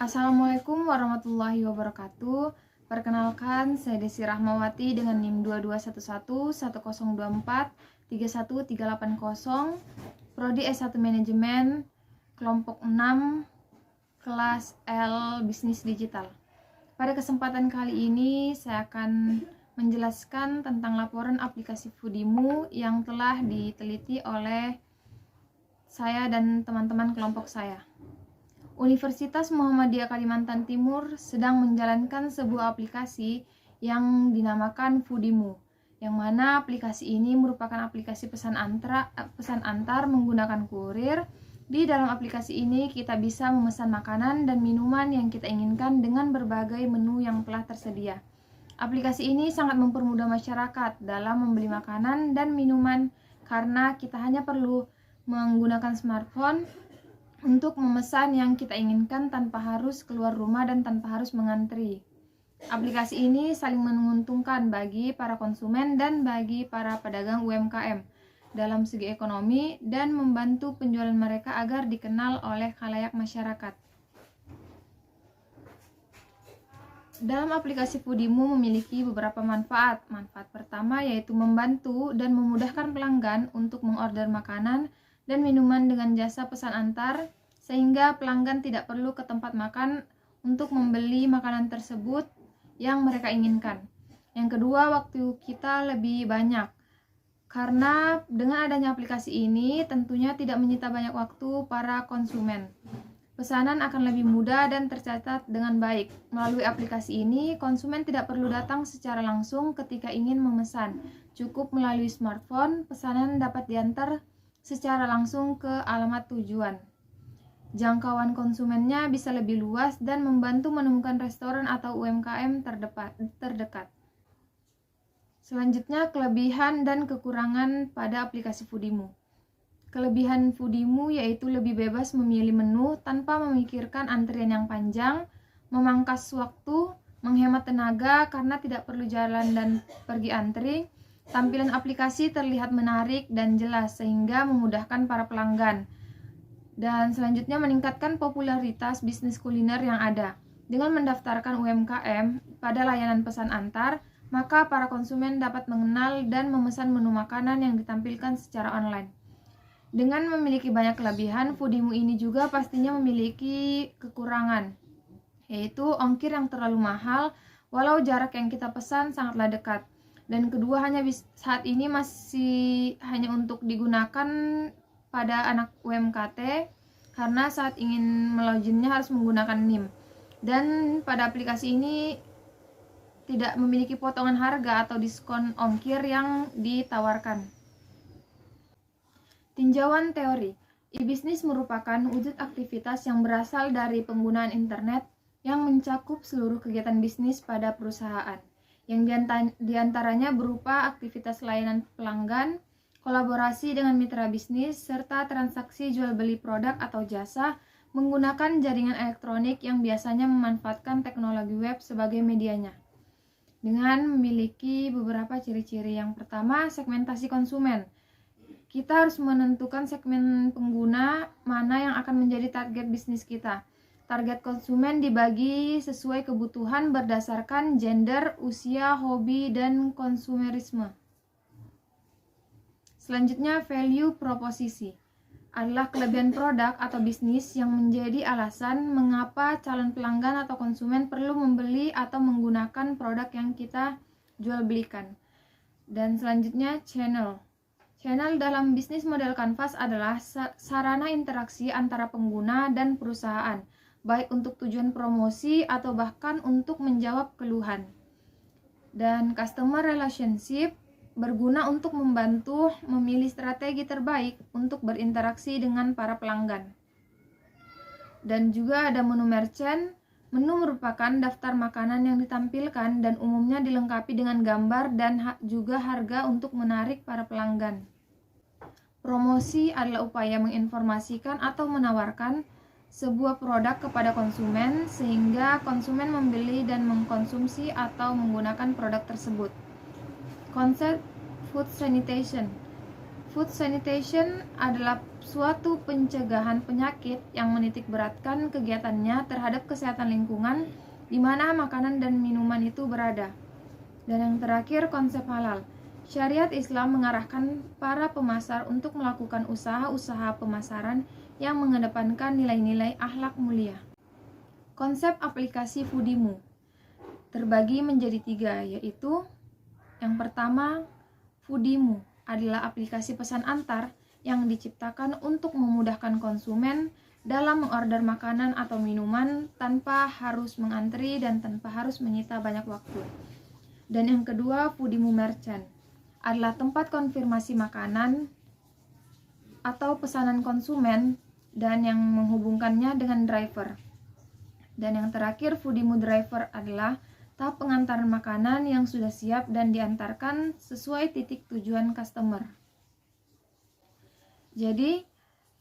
Assalamualaikum warahmatullahi wabarakatuh. Perkenalkan, saya Desi Rahmawati dengan NIM 22111024313880, Prodi S1 Manajemen, kelompok 6, kelas L Bisnis Digital. Pada kesempatan kali ini saya akan menjelaskan tentang laporan aplikasi Foodimu yang telah diteliti oleh saya dan teman-teman kelompok saya. Universitas Muhammadiyah Kalimantan Timur sedang menjalankan sebuah aplikasi yang dinamakan Foodimu, yang mana aplikasi ini merupakan aplikasi pesan antar menggunakan kurir. Di dalam aplikasi ini kita bisa memesan makanan dan minuman yang kita inginkan dengan berbagai menu yang telah tersedia. Aplikasi ini sangat mempermudah masyarakat dalam membeli makanan dan minuman karena kita hanya perlu menggunakan smartphone untuk memesan yang kita inginkan tanpa harus keluar rumah dan tanpa harus mengantri. Aplikasi ini saling menguntungkan bagi para konsumen dan bagi para pedagang UMKM dalam segi ekonomi dan membantu penjualan mereka agar dikenal oleh khalayak masyarakat. Dalam aplikasi Foodimu memiliki beberapa manfaat. Manfaat pertama yaitu membantu dan memudahkan pelanggan untuk mengorder makanan dan minuman dengan jasa pesan antar, sehingga pelanggan tidak perlu ke tempat makan untuk membeli makanan tersebut yang mereka inginkan. Yang kedua, waktu kita lebih banyak. Karena dengan adanya aplikasi ini tentunya tidak menyita banyak waktu para konsumen. Pesanan akan lebih mudah dan tercatat dengan baik. Melalui aplikasi ini, konsumen tidak perlu datang secara langsung ketika ingin memesan. Cukup melalui smartphone, pesanan dapat diantar secara langsung ke alamat tujuan. Jangkauan konsumennya bisa lebih luas dan membantu menemukan restoran atau UMKM terdekat. Selanjutnya, kelebihan dan kekurangan pada aplikasi Foodimu. Kelebihan Foodimu yaitu lebih bebas memilih menu tanpa memikirkan antrian yang panjang, memangkas waktu, menghemat tenaga karena tidak perlu jalan dan pergi antri. Tampilan aplikasi terlihat menarik dan jelas sehingga memudahkan para pelanggan. Dan selanjutnya meningkatkan popularitas bisnis kuliner yang ada. Dengan mendaftarkan UMKM pada layanan pesan antar, maka para konsumen dapat mengenal dan memesan menu makanan yang ditampilkan secara online. Dengan memiliki banyak kelebihan, Foodimu ini juga pastinya memiliki kekurangan, yaitu ongkir yang terlalu mahal walau jarak yang kita pesan sangatlah dekat. Dan kedua, saat ini masih hanya untuk digunakan pada anak UMKT karena saat ingin meloginnya harus menggunakan NIM. Dan pada aplikasi ini tidak memiliki potongan harga atau diskon ongkir yang ditawarkan. Tinjauan teori. E-bisnis merupakan wujud aktivitas yang berasal dari penggunaan internet yang mencakup seluruh kegiatan bisnis pada perusahaan, yang diantaranya berupa aktivitas layanan pelanggan, kolaborasi dengan mitra bisnis, serta transaksi jual beli produk atau jasa menggunakan jaringan elektronik yang biasanya memanfaatkan teknologi web sebagai medianya. Dengan memiliki beberapa ciri-ciri. Yang pertama, segmentasi konsumen. Kita harus menentukan segmen pengguna mana yang akan menjadi target bisnis kita. Target konsumen dibagi sesuai kebutuhan berdasarkan gender, usia, hobi, dan konsumerisme. Selanjutnya, value proposisi adalah kelebihan produk atau bisnis yang menjadi alasan mengapa calon pelanggan atau konsumen perlu membeli atau menggunakan produk yang kita jual belikan. Dan selanjutnya, channel. Channel dalam bisnis model kanvas adalah sarana interaksi antara pengguna dan perusahaan, baik untuk tujuan promosi atau bahkan untuk menjawab keluhan. Dan customer relationship berguna untuk membantu memilih strategi terbaik untuk berinteraksi dengan para pelanggan. Dan juga ada menu merchant. Menu merupakan daftar makanan yang ditampilkan dan umumnya dilengkapi dengan gambar dan juga harga untuk menarik para pelanggan. Promosi adalah upaya menginformasikan atau menawarkan sebuah produk kepada konsumen sehingga konsumen membeli dan mengkonsumsi atau menggunakan produk tersebut. Konsep food sanitation. Food sanitation adalah suatu pencegahan penyakit yang menitik beratkan kegiatannya terhadap kesehatan lingkungan di mana makanan dan minuman itu berada. Dan yang terakhir, konsep halal. Syariat Islam mengarahkan para pemasar untuk melakukan usaha-usaha pemasaran yang mengedepankan nilai-nilai akhlak mulia. Konsep aplikasi Foodimu terbagi menjadi 3, yaitu yang pertama, Foodimu adalah aplikasi pesan antar yang diciptakan untuk memudahkan konsumen dalam mengorder makanan atau minuman tanpa harus mengantri dan tanpa harus menyita banyak waktu. Dan yang kedua, Foodimu Merchant adalah tempat konfirmasi makanan atau pesanan konsumen dan yang menghubungkannya dengan driver. Dan yang terakhir, Foodimu Driver adalah tahap pengantaran makanan yang sudah siap dan diantarkan sesuai titik tujuan customer. Jadi,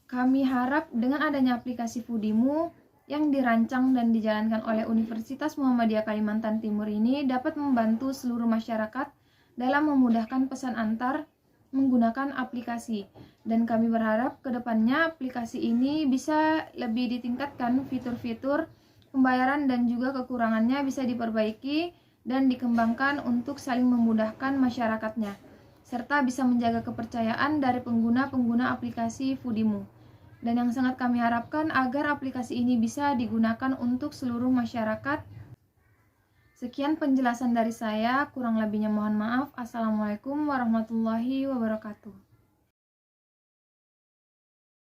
kami harap dengan adanya aplikasi Foodimu yang dirancang dan dijalankan oleh Universitas Muhammadiyah Kalimantan Timur ini dapat membantu seluruh masyarakat dalam memudahkan pesan antar menggunakan aplikasi. Dan kami berharap ke depannya aplikasi ini bisa lebih ditingkatkan fitur-fitur pembayaran dan juga kekurangannya bisa diperbaiki dan dikembangkan untuk saling memudahkan masyarakatnya, serta bisa menjaga kepercayaan dari pengguna-pengguna aplikasi Foodimu. Dan yang sangat kami harapkan agar aplikasi ini bisa digunakan untuk seluruh masyarakat. Sekian penjelasan dari saya, kurang lebihnya mohon maaf. Assalamualaikum warahmatullahi wabarakatuh.